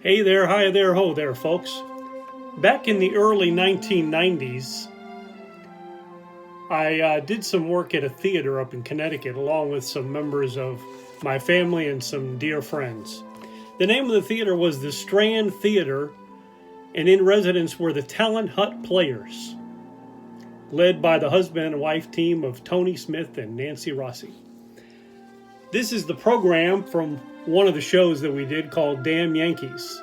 Hey there, hi there, ho there, folks. Back in the early 1990s, I did some work at a theater up in Connecticut along with some members of my family and some dear friends. The name of the theater was the Strand Theatre, and in residence were the Talent Hut Players, led by the husband and wife team of Tony Smith and Nancy Rossi. This is the program from one of the shows that we did called Damn Yankees.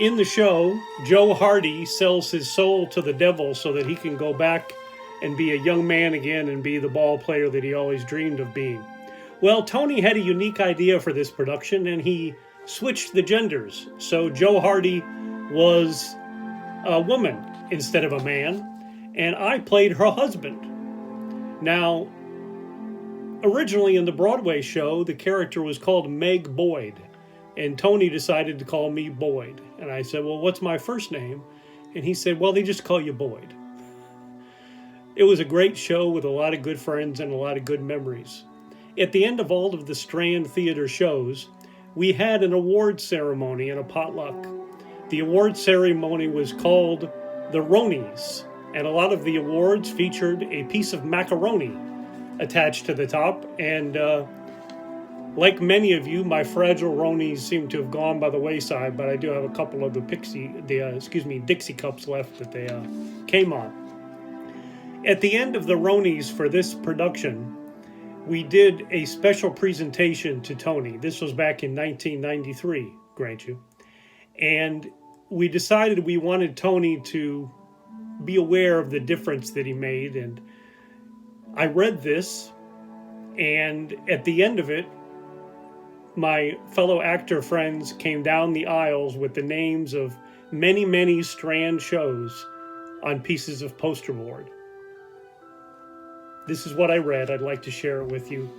In the show, Joe Hardy sells his soul to the devil so that he can go back and be a young man again and be the ball player that he always dreamed of being. Well, Tony had a unique idea for this production, and he switched the genders. So Joe Hardy was a woman instead of a man, and I played her husband. Now, originally in the Broadway show, the character was called Meg Boyd, and Tony decided to call me Boyd. And I said, well, what's my first name? And he said, well, they just call you Boyd. It was a great show with a lot of good friends and a lot of good memories. At the end of all of the Strand Theatre shows, we had an award ceremony and a potluck. The award ceremony was called the Ronies, and a lot of the awards featured a piece of macaroni attached to the top, and like many of you, my fragile Ronies seem to have gone by the wayside, but I do have a couple of the Dixie cups left that they came on. At the end of the Ronies for this production, we did a special presentation to Tony. This was back in 1993, grant you. And we decided we wanted Tony to be aware of the difference that he made. And I read this, and at the end of it, my fellow actor friends came down the aisles with the names of many, many Strand shows on pieces of poster board. This is what I read. I'd like to share it with you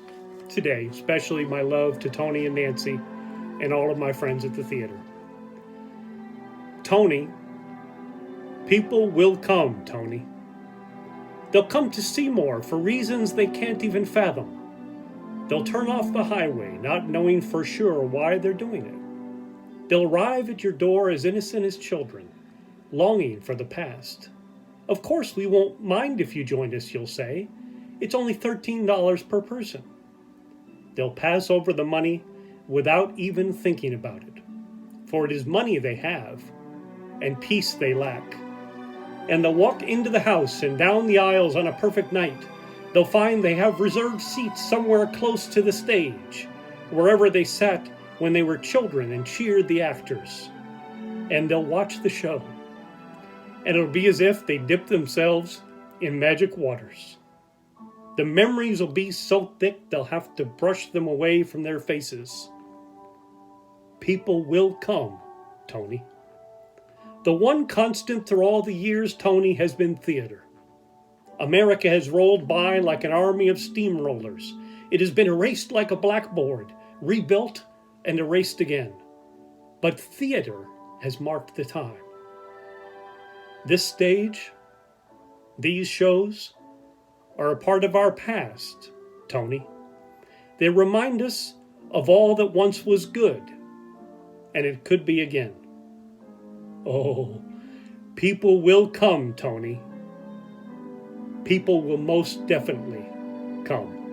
today, especially my love to Tony and Nancy and all of my friends at the theater. Tony, people will come, Tony. They'll come to Seymour for reasons they can't even fathom. They'll turn off the highway, not knowing for sure why they're doing it. They'll arrive at your door as innocent as children, longing for the past. Of course, we won't mind if you join us, you'll say. It's only $13 per person. They'll pass over the money without even thinking about it. For it is money they have, and peace they lack. And they'll walk into the house and down the aisles on a perfect night. They'll find they have reserved seats somewhere close to the stage, wherever they sat when they were children and cheered the actors. And they'll watch the show. And it'll be as if they dipped themselves in magic waters. The memories will be so thick they'll have to brush them away from their faces. People will come, Tony. The one constant through all the years, Tony, has been theater. America has rolled by like an army of steamrollers. It has been erased like a blackboard, rebuilt and erased again. But theater has marked the time. This stage, these shows, are a part of our past, Tony. They remind us of all that once was good, and it could be again. Oh, people will come, Tony. People will most definitely come.